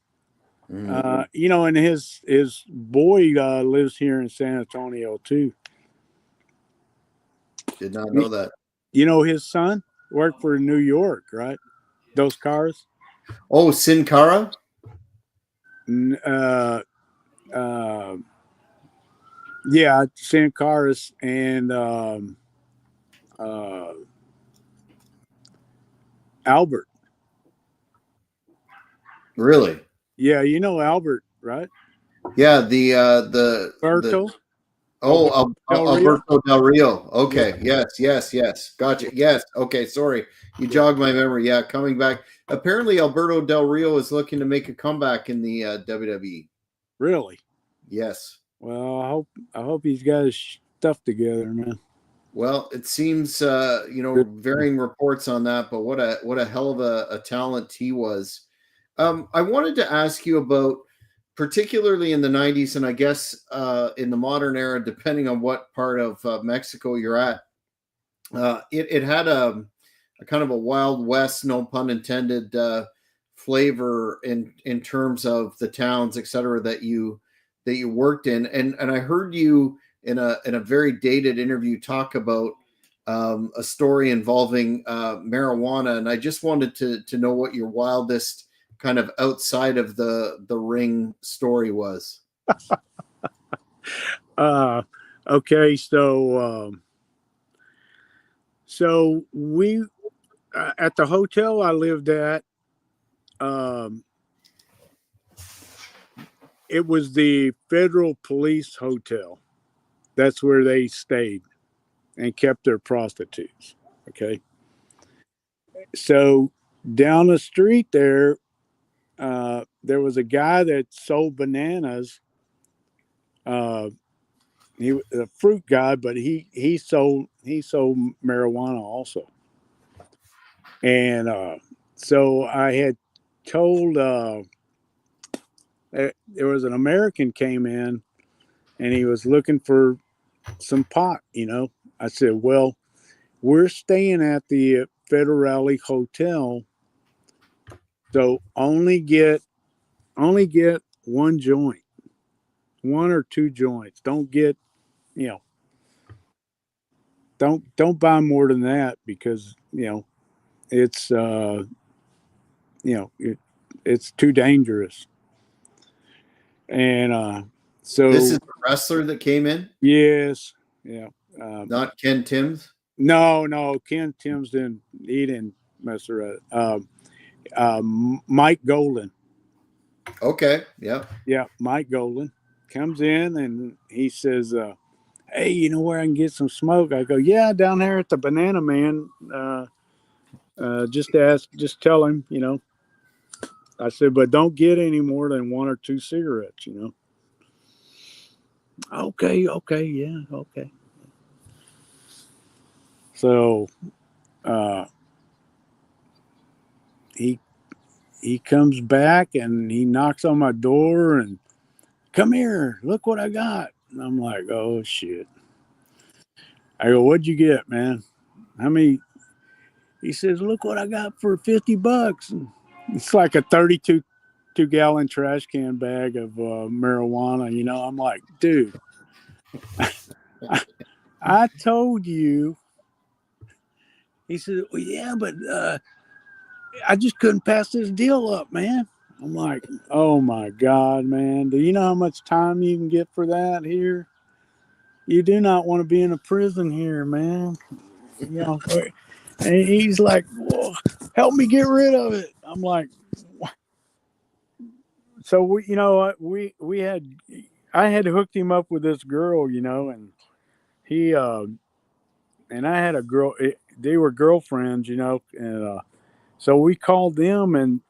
Mm-hmm. And his boy lives here in San Antonio too. Did not know that. His son worked for New York, right? Those cars. Oh, Sin Cara? Uh, uh, yeah, San Caras and uh, Albert. Really? Yeah, Albert, right? Yeah, the Alberto. oh, Del Rio. Alberto Del Rio. Yeah, Okay. Yes. Gotcha. Yes. Okay. Sorry. You jogged my memory. Yeah. Coming back. Apparently, Alberto Del Rio is looking to make a comeback in the WWE. really. Yes. Well, I hope he's got his stuff together, man. Well, it seems, varying reports on that, but what a hell of a talent he was. I wanted to ask you about, particularly in the 90s, and I guess in the modern era, depending on what part of Mexico you're at, it had a kind of a Wild West, no pun intended, flavor in terms of the towns, et cetera, that you worked in, and I heard you in a very dated interview talk about a story involving marijuana, and I just wanted to know what your wildest kind of outside of the ring story was. Okay, so we at the hotel I lived at, um, it was the Federal Police Hotel. That's where they stayed and kept their prostitutes. Okay, so down the street there was a guy that sold bananas. Uh, he was a fruit guy, but he sold marijuana also. And so I had told there was an American came in and he was looking for some pot. I said, well, we're staying at the Federale Hotel, so only get one joint, one or two joints. Don't get you know don't buy more than that because it's it's too dangerous. And This so is the wrestler that came in, yes, yeah. not Ken Timms. No, Ken Timms he didn't mess around. Mike Golden. Okay, yeah. Yeah, Mike Golden comes in and he says, hey, you know where I can get some smoke? I go, yeah, down there at the Banana Man. Just tell him. I said, but don't get any more than one or two cigarettes. Okay, yeah, okay. So uh, he he comes back and he knocks on my door and come here, look what I got. And I'm like, oh shit. I go, what'd you get, man? How many? He says, look what I got for $50. And it's like a 32 gallon trash can bag of marijuana. I'm like, dude, I told you. He said, well, yeah, but I just couldn't pass this deal up, man. I'm like, oh my God, man. Do you know how much time you can get for that here? You do not want to be in a prison here, man. And he's like, well, help me get rid of it. I'm like, what? So we, I had hooked him up with this girl, and he and I had a girl. They were girlfriends, and so we called them, and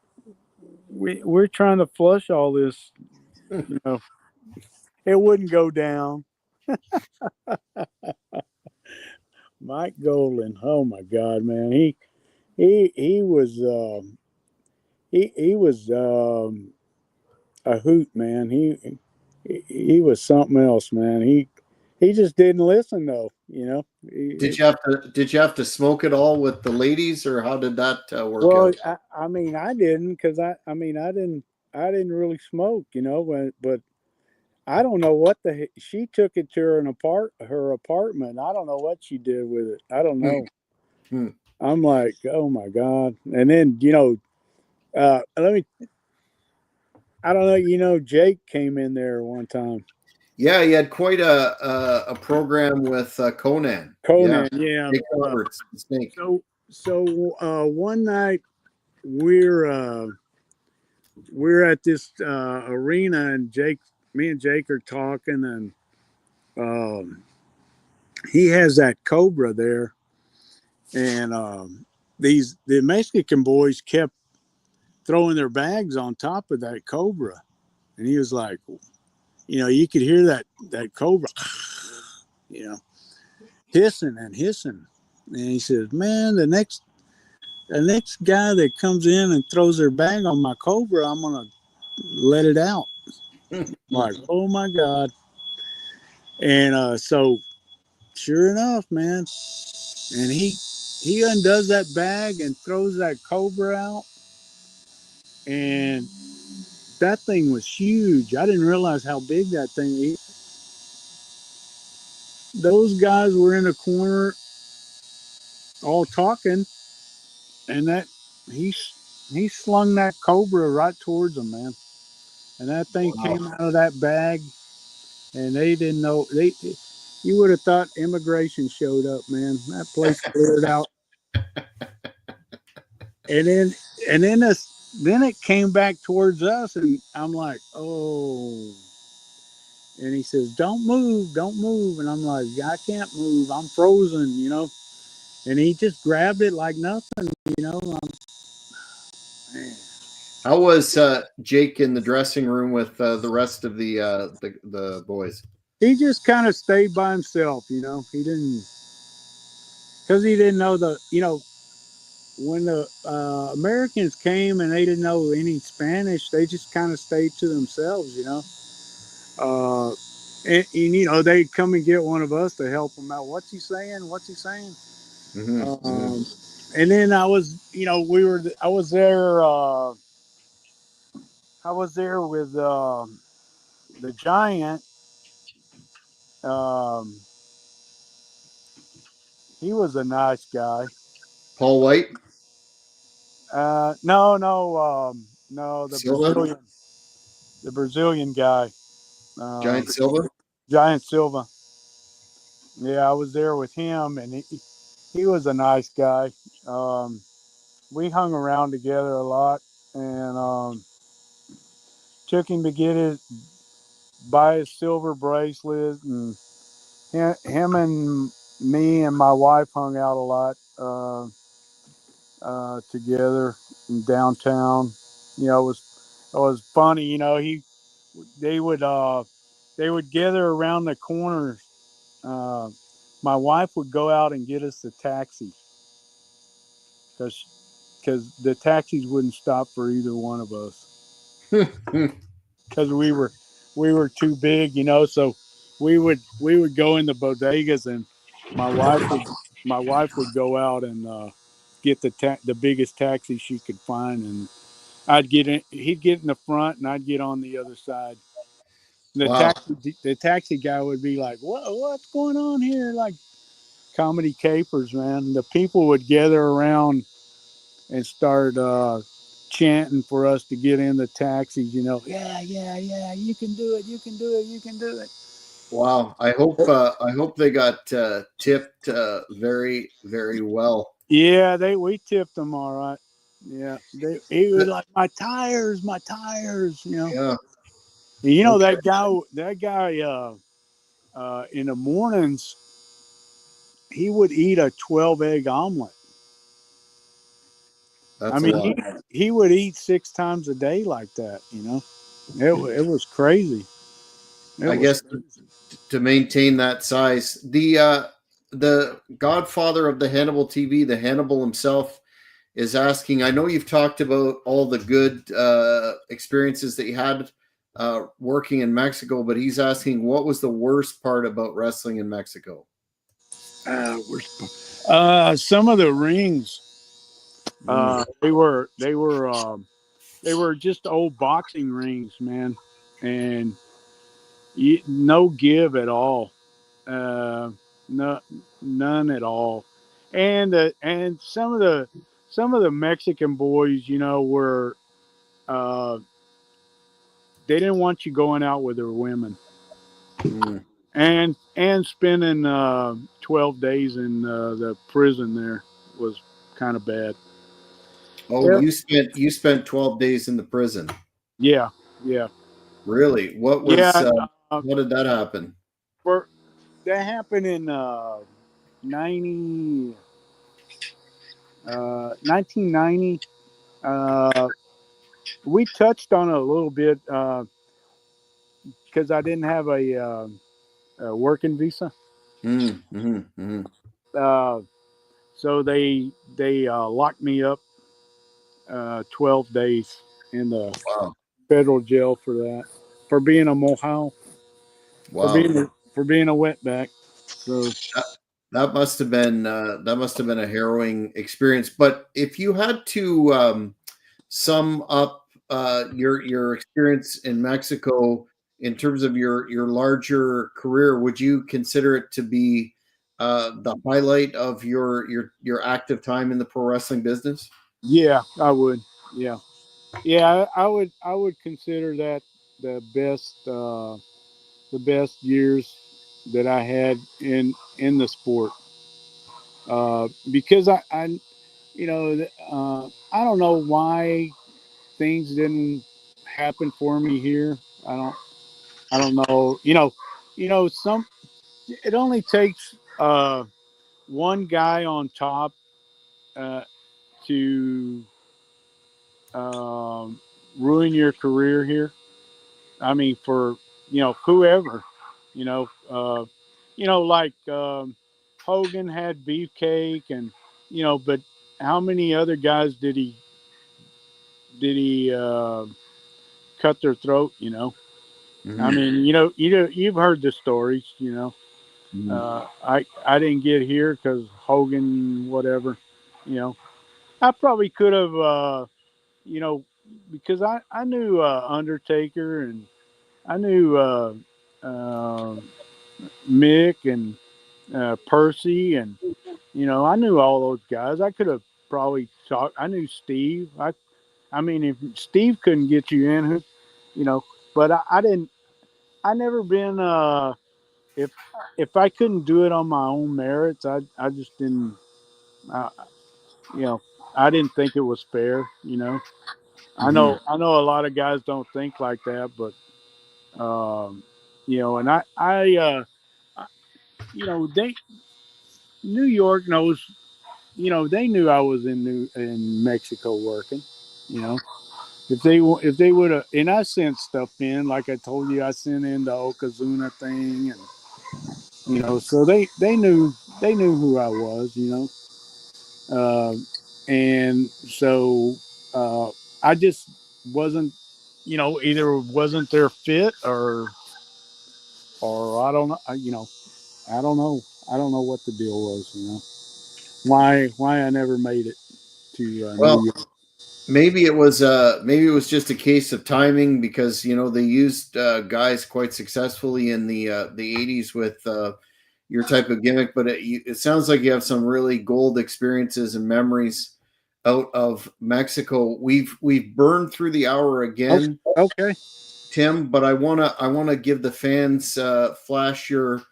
we're trying to flush all this. You know, it wouldn't go down. Mike Golden, oh my God, man, he was he was a hoot, man. He was something else, man. He just didn't listen though. Did you have to smoke it all with the ladies, or how did that work Well, out? I mean, I didn't because I didn't really smoke, but I don't know what she took it to her apartment. I don't know what she did with it. I don't Hmm, know. hmm. I'm like, oh my God. And then, I don't know, Jake came in there one time. Yeah, he had quite a program with Conan. Yeah, Conan, yeah. Jake Roberts, the Snake. So one night we're uh we're at this arena, and me and Jake are talking, and um he has that cobra there, and the Mexican boys kept throwing their bags on top of that cobra, and he was like, you could hear that cobra, you know, hissing and hissing, and he says, "Man, the next guy that comes in and throws their bag on my cobra, I'm gonna let it out." Like, oh my God. And so sure enough, man, and he undoes that bag and throws that cobra out, and that thing was huge. I didn't realize how big that thing is. Those guys were in a corner all talking, and that he he slung that cobra right towards them, man. And that thing Wow. came out of that bag, and they didn't know they. You would have thought immigration showed up, man. That place cleared out, and then it came back towards us, and I'm like, oh. And he says, don't move," and I'm like, I can't move, I'm frozen. And he just grabbed it like nothing. Man. How was Jake in the dressing room with the rest of the boys? He just kind of stayed by himself. He didn't, because he didn't know when the Americans came and they didn't know any Spanish, they just kind of stayed to themselves. Uh, and they'd come and get one of us to help them out. What's he saying? What's he saying? Hmm, hmm. Um, and then I was there. I was there with the giant. Um, he was a nice guy. Paul White, No, no, no, Silva, the Brazilian guy, um, Giant Silva. Giant Silva. Yeah, I was there with him, and he was a nice guy. Um, we hung around together a lot, and took him to buy his silver bracelet, and him and me and my wife hung out a lot together in downtown. It was funny. They would uh, they would gather around the corners. Uh, my wife would go out and get us a taxi because the taxis wouldn't stop for either one of us because we were too big. So we would go in the bodegas, and my wife would my wife would go out and get the biggest taxi she could find, and I'd get in. He'd get in the front, and I'd get on the other side. The Wow. taxi guy would be like, What's going on here?" Like comedy capers, man. The people would gather around and start chanting for us to get in the taxis. Yeah, yeah, yeah. You can do it. You can do it. You can do it. Wow. I hope they got tipped very, very well. Yeah, we tipped them all right. Yeah, he was like, my tires, my tires. Yeah. And Okay. that guy in the mornings. he would eat a 12 egg omelet. I That's a mean, lot. he would eat 6 times a day like that. It was crazy. It I was guess crazy. to maintain that size. The godfather of the Hannibal TV, the Hannibal himself, is asking. I know you've talked about all the good experiences that you had working in Mexico, but he's asking, what was the worst part about wrestling in Mexico? Some of the rings, Mm. they were just old boxing rings, man, and no give at all. Uh, no, none at all. And some of the Mexican boys, were uh, they didn't want you going out with their women, Mm. and spending 12 days in the prison there was kind of bad. Oh, Yeah, you spent 12 days in the prison. yeah, yeah, Really? What was yeah. how did that happen? For that happened in 90, 1990. Uh, we touched on it a little bit because I didn't have a working visa. Mm, mm-hmm, mm-hmm. Uh, so they locked me up 12 days in the Wow. federal jail for that, for being a mohel, Wow. for being a wetback. So That, that must have been a harrowing experience. But if you had to sum up your experience in Mexico in terms of your larger career, would you consider it to be the highlight of your active time in the pro wrestling business? yeah, I would. Yeah, yeah, I would consider that the best years that I had in the sport. Because I don't know why things didn't happen for me here. I don't I don't know. Some it only takes one guy on top uh, to ruin your career here. I mean, for whoever, you know, uh, like Hogan had Beefcake, and but how many other guys did he cut their throat? I Mm-hmm. mean, you've heard the stories. Mm-hmm. I didn't get here because Hogan, whatever. You know, I probably could have, you know, because I knew Undertaker, and I knew uh, Mick, and Percy, and I knew all those guys. I could have probably talked. I knew Steve. I mean, if Steve couldn't get you in, you know, but I didn't. I never been. If I couldn't do it on my own merits, I just didn't. Uh, you know, I didn't think it was fair. Mm-hmm. I know a lot of guys don't think like that, but and they New York knows. They knew I was in Mexico working. You know, if they would have, and I sent stuff in, like I told you, I sent in the Okazuna thing, and so they knew who I was. Uh, and so I just wasn't, either wasn't their fit, or I don't know, I don't know, I don't know what the deal was. Why I never made it to Well, New York. maybe it was just a case of timing because they used guys quite successfully in the 80s with your type of gimmick, but it sounds like you have some really gold experiences and memories out of Mexico. We've burned through the hour Okay, again, okay. Tim, but I wanna give the fans flash your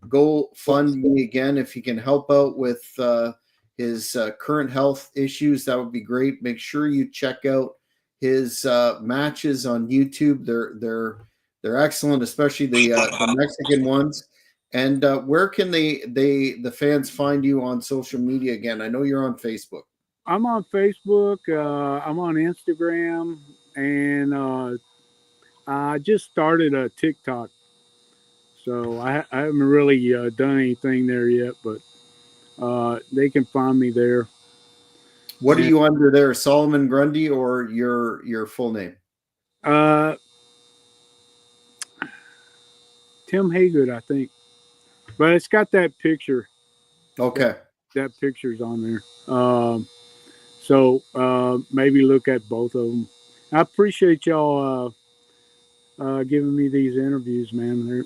GoFundMe again if you can help out with his current health issues. That would be great. Make sure you check out his matches on YouTube. They're excellent, especially the Mexican ones. And where can the fans find you on social media again? I know you're on Facebook. I'm on Facebook. I'm on Instagram, and I just started a TikTok. So I haven't really done anything there yet, but they can find me there. What are And you under there, Solomon Grundy, or your full name? uh, Tim Haygood, I think, but it's got that picture. That Okay. that picture's on there. So maybe look at both of them. I appreciate y'all giving me these interviews, man.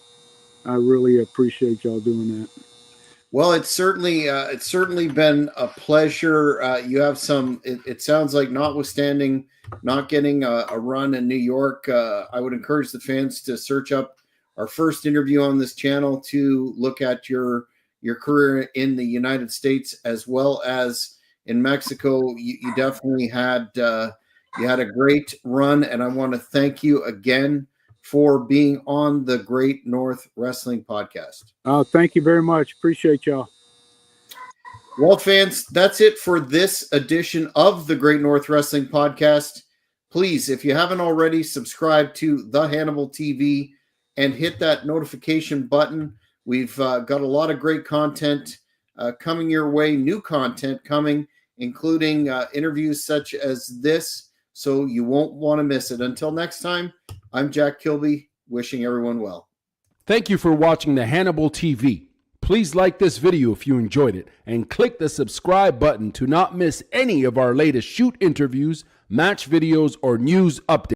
I really appreciate y'all doing that. Well, it's certainly been a pleasure. You have some. It sounds like, notwithstanding not getting a run in New York, I would encourage the fans to search up our first interview on this channel to look at your career in the United States as well as in Mexico. You definitely had you had a great run, and I want to thank you again for being on the Great North Wrestling Podcast. Thank you very much. Appreciate y'all. Well, fans, that's it for this edition of the Great North Wrestling Podcast. Please, if you haven't already, subscribe to The Hannibal TV and hit that notification button. We've got a lot of great content coming your way, new content coming, including interviews such as this, so you won't want to miss it. Until next time, I'm Jack Kilby, wishing everyone well. Thank you for watching the Hannibal TV. Please like this video if you enjoyed it and click the subscribe button to not miss any of our latest shoot interviews, match videos, or news updates.